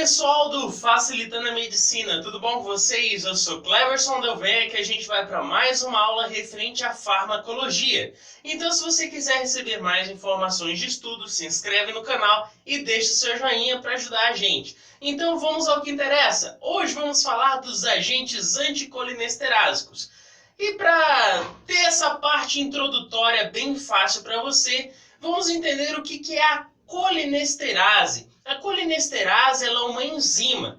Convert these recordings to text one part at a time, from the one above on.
pessoal do Facilitando a Medicina, tudo bom com vocês? Eu sou Cleverson Delveia, que a gente vai para mais uma aula referente à farmacologia. Então, se você quiser receber mais informações de estudo, se inscreve no canal e deixa o seu joinha para ajudar a gente. Então, vamos ao que interessa. Hoje vamos falar dos agentes anticolinesterásicos. E para ter essa parte introdutória bem fácil para você, vamos entender o que é a colinesterase. A colinesterase ela é uma enzima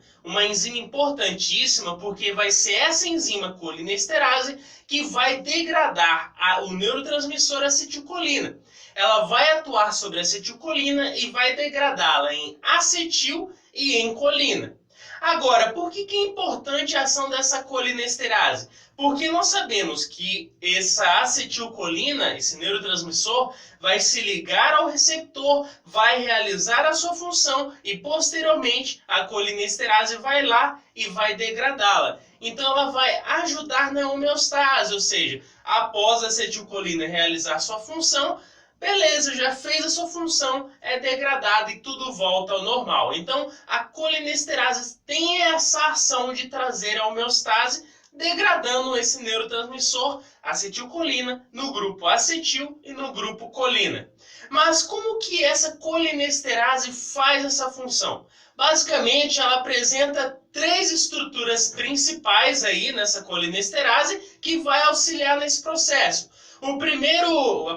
importantíssima, porque vai ser essa enzima colinesterase que vai degradar o neurotransmissor acetilcolina. Ela vai atuar sobre a acetilcolina e vai degradá-la em acetil e em colina. Agora, por que é importante a ação dessa colinesterase? Porque nós sabemos que essa acetilcolina, esse neurotransmissor, vai se ligar ao receptor, vai realizar a sua função e, posteriormente, a colinesterase vai lá e vai degradá-la. Então, ela vai ajudar na homeostase, ou seja, após a acetilcolina realizar sua função, beleza, já fez a sua função, é degradada e tudo volta ao normal. Então, a colinesterase tem essa ação de trazer a homeostase, degradando esse neurotransmissor acetilcolina no grupo acetil e no grupo colina. Mas como que essa colinesterase faz essa função? Basicamente, ela apresenta três estruturas principais aí nessa colinesterase que vai auxiliar nesse processo. A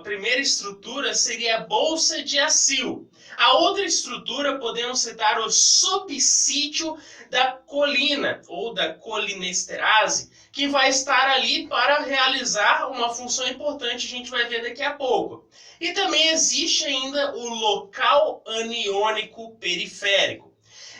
primeira estrutura seria a bolsa de acil. A outra estrutura podemos citar o subsítio da colina ou da colinesterase, que vai estar ali para realizar uma função importante, a gente vai ver daqui a pouco. E também existe ainda o local aniônico periférico.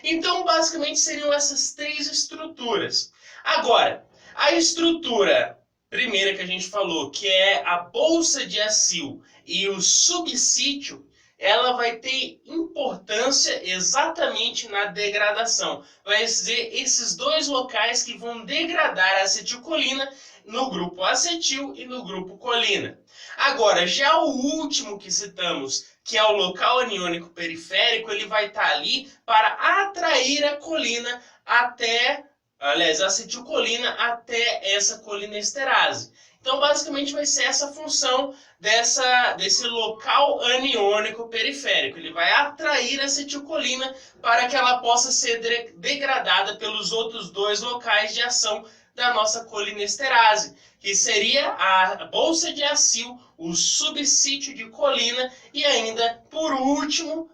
Então, basicamente, seriam essas três estruturas. Agora, a estrutura primeira que a gente falou, que é a bolsa de acil e o subsítio, ela vai ter importância exatamente na degradação. Vai ser esses dois locais que vão degradar a acetilcolina no grupo acetil e no grupo colina. Agora, já o último que citamos, que é o local aniônico periférico, ele vai estar ali para atrair a colina até... Aliás, a acetilcolina até essa colinesterase. Então, basicamente, vai ser essa função desse local aniônico periférico. Ele vai atrair a acetilcolina para que ela possa ser degradada pelos outros dois locais de ação da nossa colinesterase, que seria a bolsa de acil, o subsítio de colina e ainda, por último,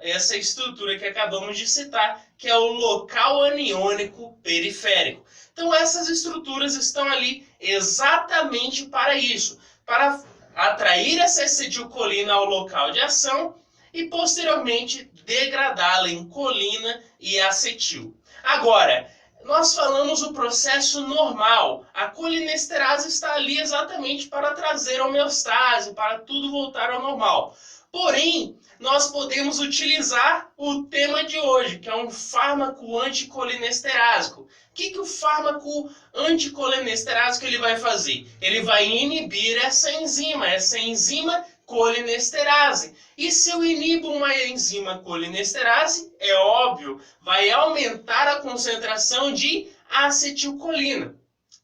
essa estrutura que acabamos de citar, que é o local aniônico periférico. Então, essas estruturas estão ali exatamente para isso, para atrair essa acetilcolina ao local de ação e, posteriormente, degradá-la em colina e acetil. Agora, nós falamos o processo normal. A colinesterase está ali exatamente para trazer a homeostase, para tudo voltar ao normal. Porém, nós podemos utilizar o tema de hoje, que é um fármaco anticolinesterase. O que o fármaco anticolinesterase ele vai fazer? Ele vai inibir essa enzima colinesterase. E se eu inibo uma enzima colinesterase, é óbvio, vai aumentar a concentração de acetilcolina.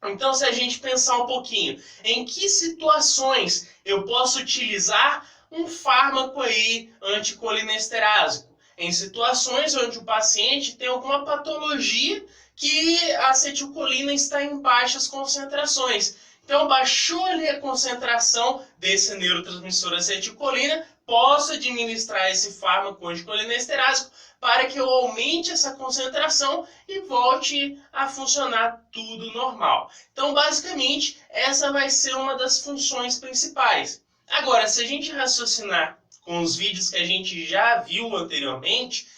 Então, se a gente pensar um pouquinho, em que situações eu posso utilizar um fármaco aí anticolinesterase? Em situações onde o paciente tem alguma patologia que a acetilcolina está em baixas concentrações. Então, baixou ali a concentração desse neurotransmissor acetilcolina, posso administrar esse fármaco anticolinesterase para que eu aumente essa concentração e volte a funcionar tudo normal. Então, basicamente, essa vai ser uma das funções principais. Agora, se a gente raciocinar com os vídeos que a gente já viu anteriormente,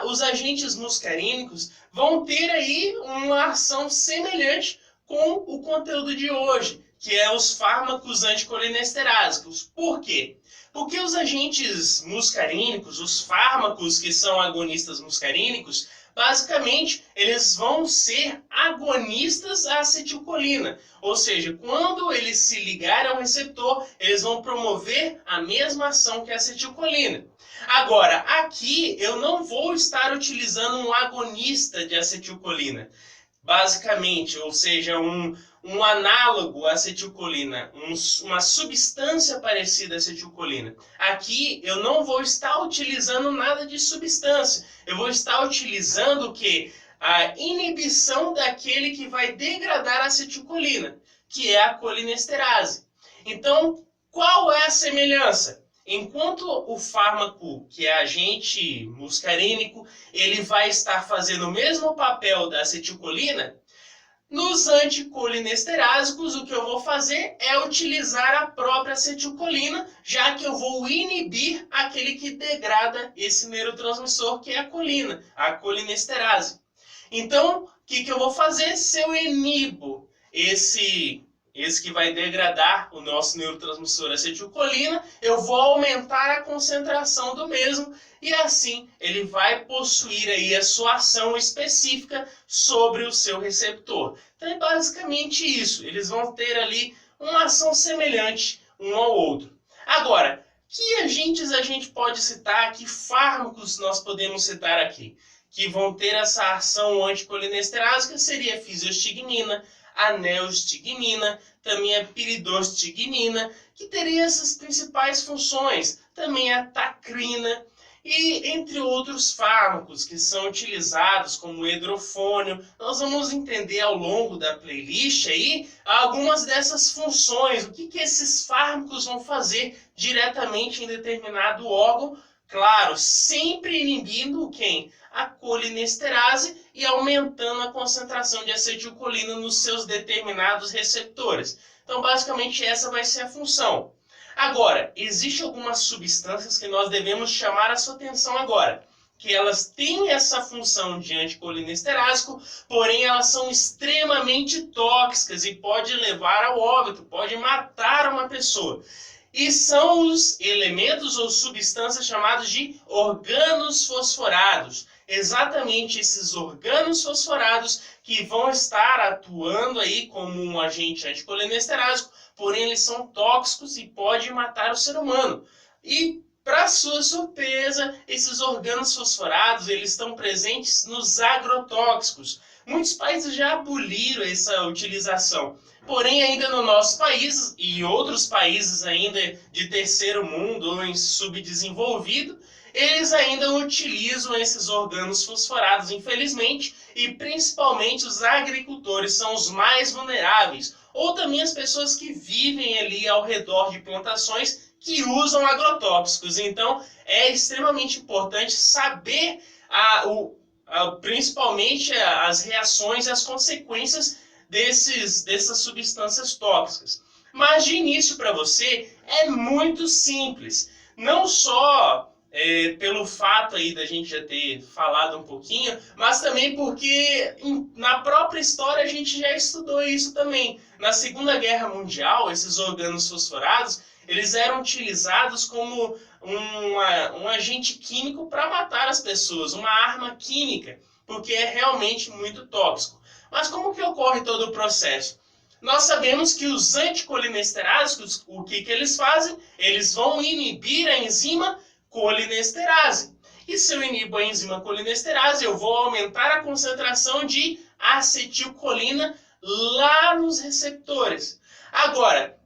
os agentes muscarínicos vão ter aí uma ação semelhante com o conteúdo de hoje, que é os fármacos anticolinesterásicos. Por quê? Porque os agentes muscarínicos, os fármacos que são agonistas muscarínicos, Basicamente, eles vão ser agonistas à acetilcolina, ou seja, quando eles se ligarem ao receptor, eles vão promover a mesma ação que a acetilcolina. Agora, aqui eu não vou estar utilizando um agonista de acetilcolina, basicamente, ou seja, um análogo à acetilcolina, uma substância parecida à acetilcolina. Aqui eu não vou estar utilizando nada de substância, eu vou estar utilizando o quê? A inibição daquele que vai degradar a acetilcolina, que é a colinesterase. Então, qual é a semelhança? Enquanto o fármaco, que é agente muscarínico, ele vai estar fazendo o mesmo papel da acetilcolina, nos anticolinesterásicos, o que eu vou fazer é utilizar a própria acetilcolina, já que eu vou inibir aquele que degrada esse neurotransmissor, que é a colina, a colinesterase. Então, o que eu vou fazer? Se eu inibo esse que vai degradar o nosso neurotransmissor acetilcolina, eu vou aumentar a concentração do mesmo e assim ele vai possuir aí a sua ação específica sobre o seu receptor. Então é basicamente isso, eles vão ter ali uma ação semelhante um ao outro. Agora, que agentes a gente pode citar, que fármacos nós podemos citar aqui, que vão ter essa ação anticolinesterase, seria a fisiostigmina, a neostigmina, também a piridostigmina, que teria essas principais funções, também a tacrina, e entre outros fármacos que são utilizados como o hidrofônio. Nós vamos entender ao longo da playlist aí algumas dessas funções, o que esses fármacos vão fazer diretamente em determinado órgão, claro, sempre inibindo quem? A colinesterase e aumentando a concentração de acetilcolina nos seus determinados receptores. Então, basicamente, essa vai ser a função. Agora, existem algumas substâncias que nós devemos chamar a sua atenção agora, que elas têm essa função de anticolinesterásico, porém elas são extremamente tóxicas e pode levar ao óbito, pode matar uma pessoa. E são os elementos ou substâncias chamados de organos fosforados. Exatamente esses organos fosforados que vão estar atuando aí como um agente anticolinesterásico, porém eles são tóxicos e podem matar o ser humano. E, para sua surpresa, esses organos fosforados eles estão presentes nos agrotóxicos. Muitos países já aboliram essa utilização. Porém, ainda no nosso país e outros países ainda de terceiro mundo ou em subdesenvolvido, eles ainda utilizam esses organos fosforados, infelizmente, e principalmente os agricultores são os mais vulneráveis, ou também as pessoas que vivem ali ao redor de plantações que usam agrotóxicos. Então, é extremamente importante saber principalmente as reações e as consequências dessas substâncias tóxicas. Mas de início para você é muito simples. Não só pelo fato aí da gente já ter falado um pouquinho, mas também porque na própria história a gente já estudou isso também. Na Segunda Guerra Mundial, esses organos fosforados, eles eram utilizados como um agente químico para matar as pessoas, uma arma química, porque é realmente muito tóxico. Mas como que ocorre todo o processo? Nós sabemos que os anticolinesterásicos, o que eles fazem? Eles vão inibir a enzima colinesterase. E se eu inibo a enzima colinesterase, eu vou aumentar a concentração de acetilcolina lá nos receptores. Agora,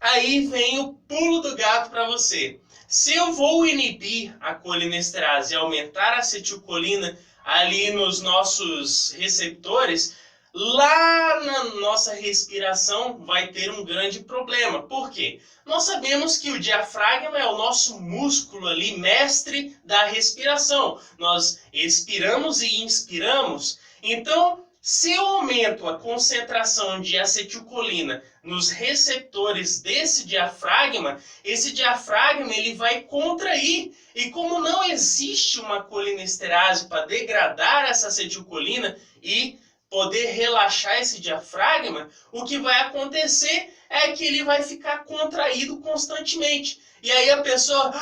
aí vem o pulo do gato para você. Se eu vou inibir a colinesterase e aumentar a acetilcolina ali nos nossos receptores, lá na nossa respiração vai ter um grande problema. Por quê? Nós sabemos que o diafragma é o nosso músculo ali, mestre da respiração. Nós expiramos e inspiramos. Então, se eu aumento a concentração de acetilcolina nos receptores desse diafragma, esse diafragma ele vai contrair. E como não existe uma colinesterase para degradar essa acetilcolina e poder relaxar esse diafragma, o que vai acontecer é que ele vai ficar contraído constantemente. E aí a pessoa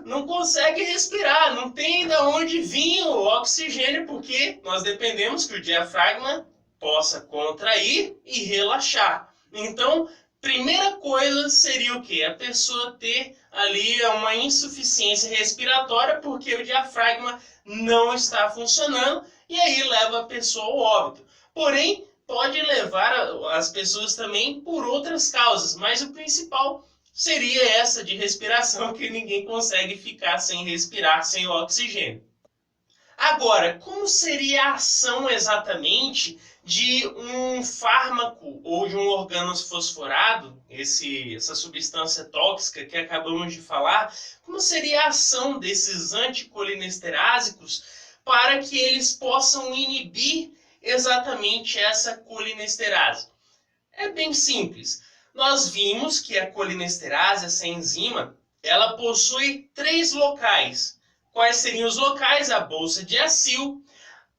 não consegue respirar, não tem de onde vir o oxigênio, porque nós dependemos que o diafragma possa contrair e relaxar. Então, primeira coisa seria o quê? A pessoa ter ali uma insuficiência respiratória porque o diafragma não está funcionando e aí leva a pessoa ao óbito. Porém, pode levar as pessoas também por outras causas, mas o principal seria essa de respiração, que ninguém consegue ficar sem respirar, sem o oxigênio. Agora, como seria a ação exatamente de um fármaco ou de um organofosforado, essa substância tóxica que acabamos de falar, como seria a ação desses anticolinesterásicos para que eles possam inibir exatamente essa colinesterase? É bem simples. Nós vimos que a colinesterase, essa enzima, ela possui 3 locais. Quais seriam os locais? A bolsa de acil,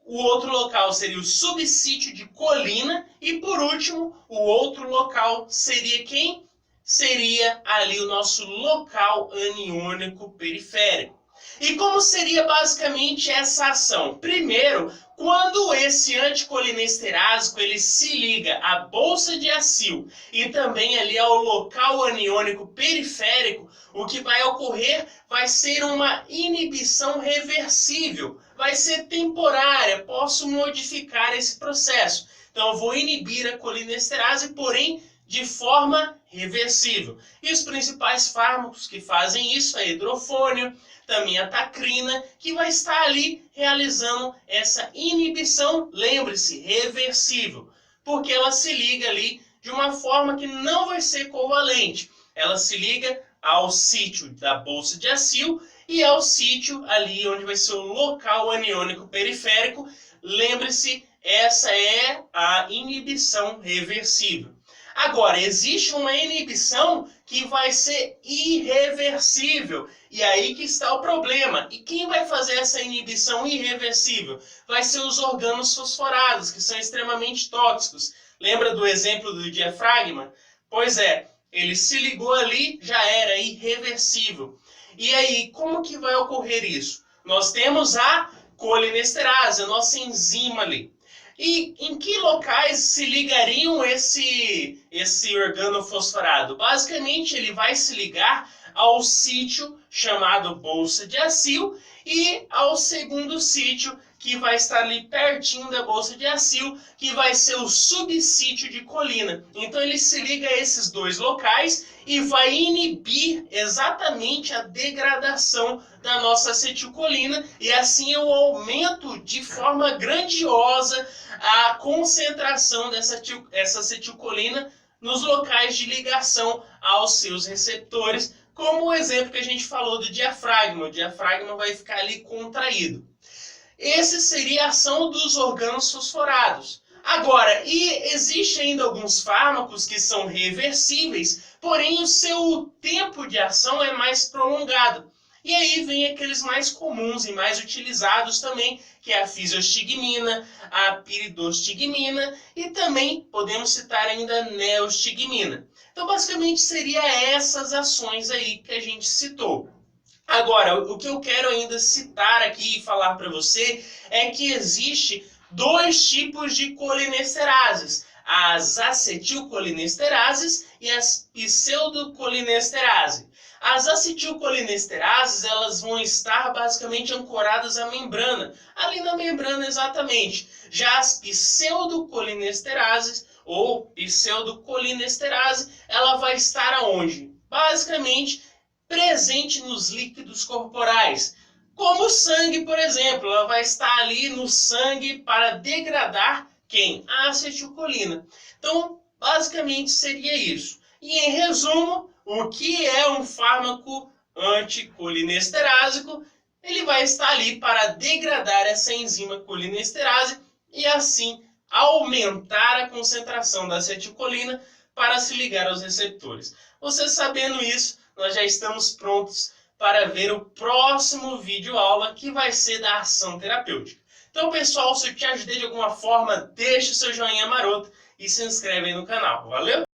o outro local seria o subsítio de colina e, por último, o outro local seria quem? Seria ali o nosso local aniônico periférico. E como seria basicamente essa ação? Primeiro, quando esse anticolineesterásico ele se liga à bolsa de acil e também ali ao local aniônico periférico, o que vai ocorrer vai ser uma inibição reversível, vai ser temporária, posso modificar esse processo. Então eu vou inibir a colinesterase, porém de forma reversível. E os principais fármacos que fazem isso é a hidrofônio, também a tacrina, que vai estar ali realizando essa inibição, lembre-se, reversível, porque ela se liga ali de uma forma que não vai ser covalente. Ela se liga ao sítio da bolsa de acil e ao sítio ali onde vai ser o local aniônico periférico. Lembre-se, essa é a inibição reversível. Agora, existe uma inibição que vai ser irreversível. E aí que está o problema. E quem vai fazer essa inibição irreversível? Vai ser os organofosforados, que são extremamente tóxicos. Lembra do exemplo do diafragma? Pois é, ele se ligou ali, já era irreversível. E aí, como que vai ocorrer isso? Nós temos a colinesterase, a nossa enzima ali. E em que locais se ligariam esse organofosforado? Basicamente, ele vai se ligar ao sítio chamado bolsa de acil e ao segundo sítio que vai estar ali pertinho da bolsa de acil, que vai ser o subsítio de colina. Então ele se liga a esses 2 locais e vai inibir exatamente a degradação da nossa acetilcolina e assim eu aumento de forma grandiosa a concentração dessa acetilcolina nos locais de ligação aos seus receptores, como o exemplo que a gente falou do diafragma. O diafragma vai ficar ali contraído. Essa seria a ação dos organofosforados. Agora, existem ainda alguns fármacos que são reversíveis, porém o seu tempo de ação é mais prolongado. E aí vem aqueles mais comuns e mais utilizados também, que é a fisiostigmina, a piridostigmina e também podemos citar ainda a neostigmina. Então, basicamente, seria essas ações aí que a gente citou. Agora, o que eu quero ainda citar aqui e falar para você é que existe 2 tipos de colinesterases, as acetilcolinesterases e as pseudocolinesterases. As acetilcolinesterases, elas vão estar basicamente ancoradas à membrana, ali na membrana exatamente. Já as pseudocolinesterases ou pseudocolinesterase, ela vai estar aonde? Basicamente, presente nos líquidos corporais, como o sangue, por exemplo. Ela vai estar ali no sangue para degradar quem? A acetilcolina. Então, basicamente seria isso. E em resumo, o que é um fármaco anticolinesterásico? Ele vai estar ali para degradar essa enzima colinesterase e assim aumentar a concentração da acetilcolina para se ligar aos receptores. Você sabendo isso, nós já estamos prontos para ver o próximo vídeo aula que vai ser da ação terapêutica. Então, pessoal, se eu te ajudei de alguma forma, deixe o seu joinha maroto e se inscreve aí no canal. Valeu?